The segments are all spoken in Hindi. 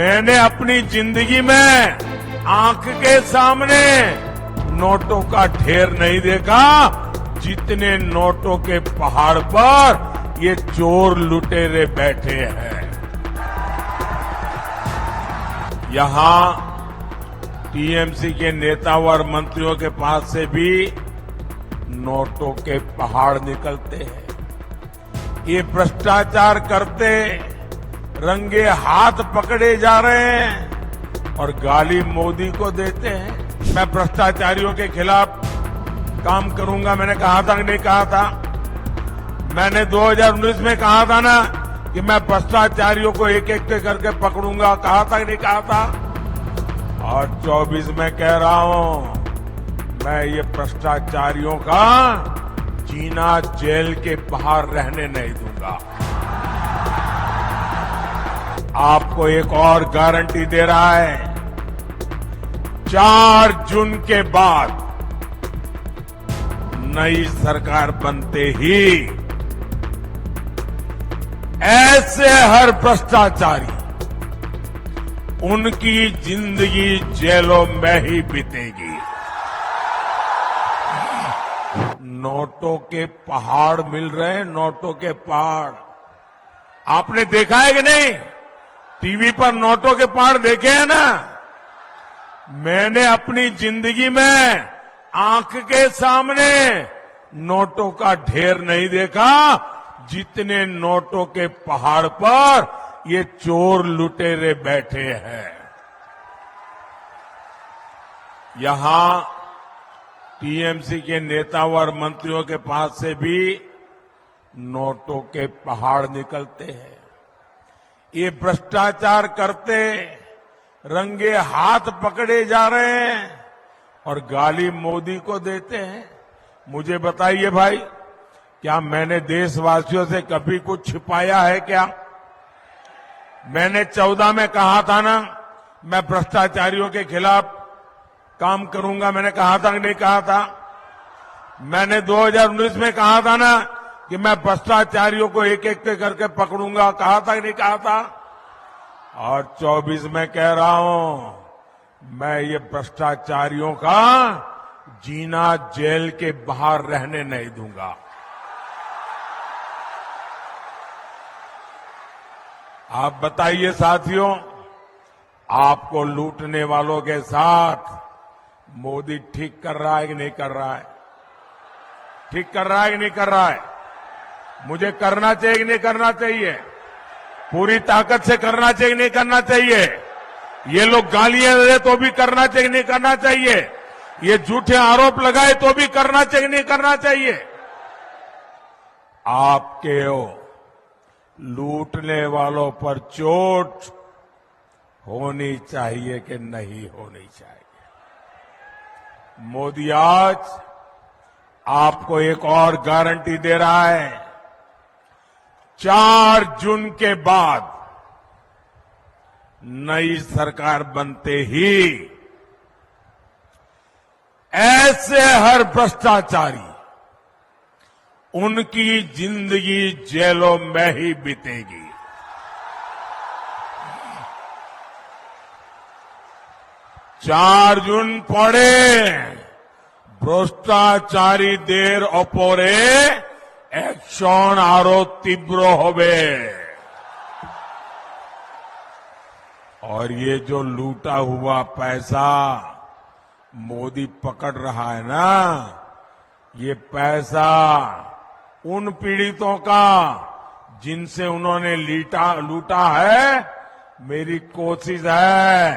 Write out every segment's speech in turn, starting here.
मैंने अपनी जिंदगी में आंख के सामने नोटों का ढेर नहीं देखा जितने नोटों के पहाड़ पर ये चोर लुटेरे बैठे हैं। यहां टीएमसी के नेता और मंत्रियों के पास से भी नोटों के पहाड़ निकलते हैं। ये भ्रष्टाचार करते रंगे हाथ पकड़े जा रहे हैं और गाली मोदी को देते हैं। मैं भ्रष्टाचारियों के खिलाफ काम करूंगा, मैंने कहा था कि नहीं कहा था? मैंने 2019 में कहा था ना कि मैं भ्रष्टाचारियों को एक एक करके पकड़ूंगा, कहा था कि नहीं कहा था? और 24 में कह रहा हूं, मैं ये भ्रष्टाचारियों का जीना जेल के बाहर रहने नहीं दूंगा। आपको एक और गारंटी दे रहा है, 4 जून के बाद नई सरकार बनते ही ऐसे हर भ्रष्टाचारी उनकी जिंदगी जेलों में ही बीतेगी। नोटों के पहाड़ मिल रहे हैं, नोटों के पहाड़। आपने देखा है कि नहीं? टीवी पर नोटों के पहाड़ देखे हैं ना? मैंने अपनी जिंदगी में आंख के सामने नोटों का ढेर नहीं देखा जितने नोटों के पहाड़ पर ये चोर लुटेरे बैठे हैं। यहां टीएमसी के नेता और मंत्रियों के पास से भी नोटों के पहाड़ निकलते हैं। ये भ्रष्टाचार करते रंगे हाथ पकड़े जा रहे हैं और गाली मोदी को देते हैं। मुझे बताइए भाई, क्या मैंने देशवासियों से कभी कुछ छिपाया है क्या? मैंने 14 में कहा था ना, मैं भ्रष्टाचारियों के खिलाफ काम करूंगा, मैंने कहा था कि नहीं कहा था? मैंने 2019 में कहा था ना कि मैं भ्रष्टाचारियों को एक एक करके पकड़ूंगा, कहा था कि नहीं कहा था? और 24 में कह रहा हूं, मैं ये भ्रष्टाचारियों का जीना जेल के बाहर रहने नहीं दूंगा। आप बताइए साथियों, आपको लूटने वालों के साथ मोदी ठीक कर रहा है कि नहीं कर रहा है? ठीक कर रहा है कि नहीं कर रहा है? मुझे करना चाहिए कि नहीं करना चाहिए? पूरी ताकत से करना चाहिए कि नहीं करना चाहिए? ये लोग गालियां दे तो भी करना चाहिए कि नहीं करना चाहिए? ये झूठे आरोप लगाए तो भी करना चाहिए कि नहीं करना चाहिए? आपके लूटने वालों पर चोट होनी चाहिए कि नहीं होनी चाहिए? मोदी आज आपको एक और गारंटी दे रहा है, 4 जून के बाद नई सरकार बनते ही ऐसे हर भ्रष्टाचारी उनकी जिंदगी जेलों में ही बीतेगी। चार जून पड़े भ्रष्टाचारीদের ওপরে অ্যাকশন আরো তীব্র হবে। और ये जो लूटा हुआ पैसा मोदी पकड़ रहा है ना, ये पैसा उन पीड़ितों का जिनसे उन्होंने लूटा है। मेरी कोशिश है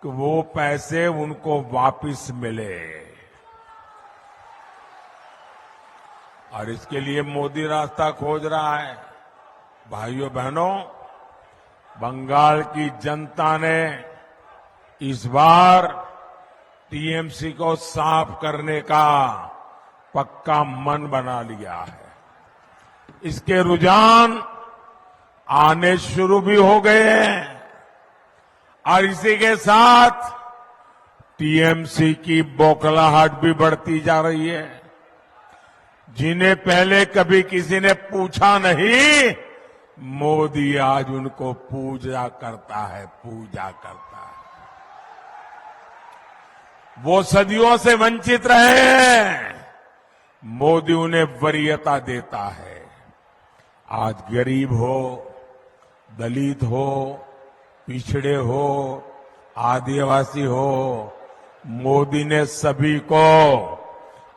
कि वो पैसे उनको वापस मिले, और इसके लिए मोदी रास्ता खोज रहा है। भाइयों बहनों, बंगाल की जनता ने इस बार टीएमसी को साफ करने का पक्का मन बना लिया है। इसके रुझान आने शुरू भी हो गए हैं, और इसी के साथ टीएमसी की बौखलाहट भी बढ़ती जा रही है। जिन्हें पहले कभी किसी ने पूछा नहीं, मोदी आज उनको पूजा करता है, पूजा करता है। वो सदियों से वंचित रहे हैं, मोदी उन्हें वरीयता देता है। आज गरीब हो, दलित हो, पिछड़े हो, आदिवासी हो, मोदी ने सभी को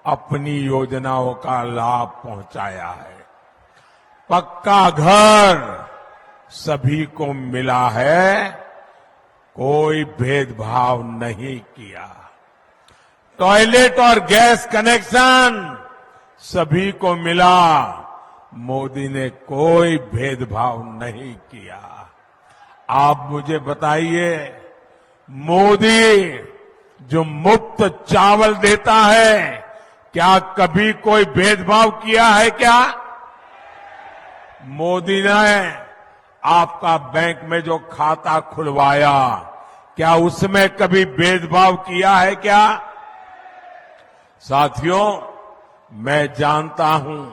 अपनी योजनाओं का लाभ पहुंचाया है। पक्का घर सभी को मिला है, कोई भेदभाव नहीं किया। टॉयलेट और गैस कनेक्शन सभी को मिला, मोदी ने कोई भेदभाव नहीं किया। आप मुझे बताइए, मोदी जो मुफ्त चावल देता है, क्या कभी कोई भेदभाव किया है क्या? मोदी ने आपका बैंक में जो खाता खुलवाया, क्या उसमें कभी भेदभाव किया है क्या? साथियों, मैं जानता हूं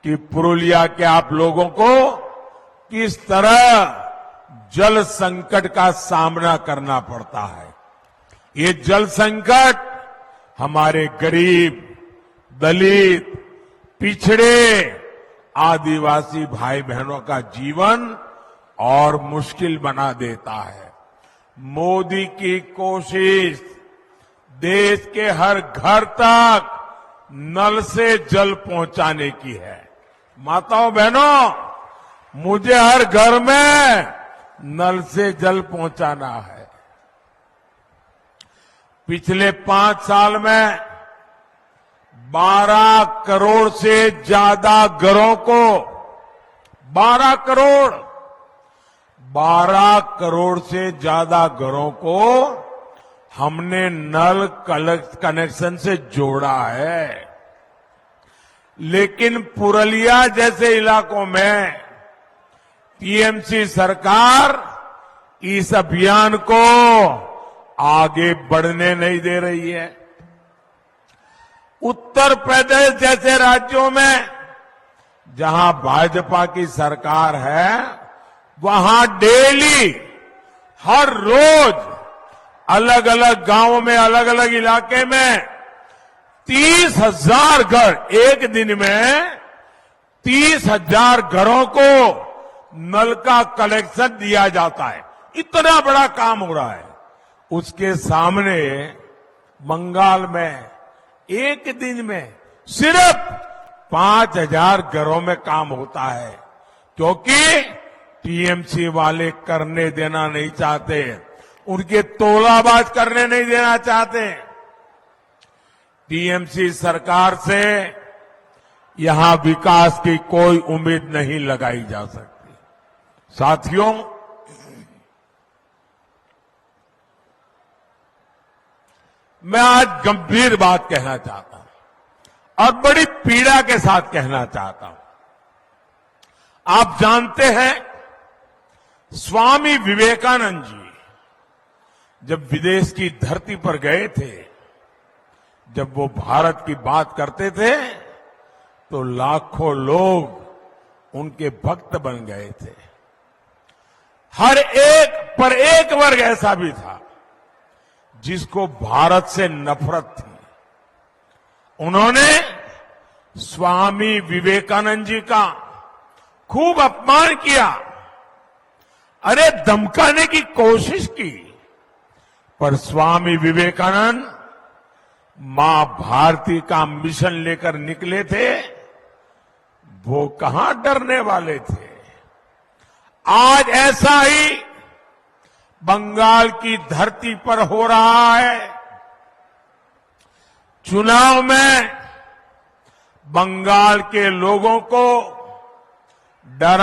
कि पुरुलिया के आप लोगों को किस तरह जल संकट का सामना करना पड़ता है। ये जल संकट हमारे गरीब, दलित, पिछड़े, आदिवासी भाई बहनों का जीवन और मुश्किल बना देता है। मोदी की कोशिश देश के हर घर तक नल से जल पहुंचाने की है। माताओं बहनों, मुझे हर घर में नल से जल पहुंचाना है। पिछले 5 साल में 12 करोड़ से ज्यादा घरों को 12 करोड़ से ज्यादा घरों को हमने नल कनेक्शन से जोड़ा है। लेकिन पुरुलिया जैसे इलाकों में टीएमसी सरकार इस अभियान को आगे बढ़ने नहीं दे रही है। उत्तर प्रदेश जैसे राज्यों में जहां भाजपा की सरकार है, वहां डेली, हर रोज अलग अलग गांवों में, अलग अलग इलाके में 30,000 घर, एक दिन में 30,000 घरों को नल का कनेक्शन दिया जाता है। इतना बड़ा काम हो रहा है। उसके सामने बंगाल में एक दिन में सिर्फ 5,000 घरों में काम होता है, क्योंकि टीएमसी वाले करने देना नहीं चाहते, उनके तोलाबाज करने नहीं देना चाहते। टीएमसी सरकार से यहां विकास की कोई उम्मीद नहीं लगाई जा सकती। साथियों, मैं आज गंभीर बात कहना चाहता हूं और बड़ी पीड़ा के साथ कहना चाहता हूं। आप जानते हैं, स्वामी विवेकानंद जी जब विदेश की धरती पर गए थे, जब वो भारत की बात करते थे, तो लाखों लोग उनके भक्त बन गए थे। हर एक पर एक वर्ग ऐसा भी था जिसको भारत से नफरत थी। उन्होंने स्वामी विवेकानंद जी का खूब अपमान किया, अरे धमकाने की कोशिश की, पर स्वामी विवेकानंद मां भारती का मिशन लेकर निकले थे। वो कहां डरने वाले थे। आज ऐसा ही बंगाल की धरती पर हो रहा है। चुनाव में बंगाल के लोगों को डरा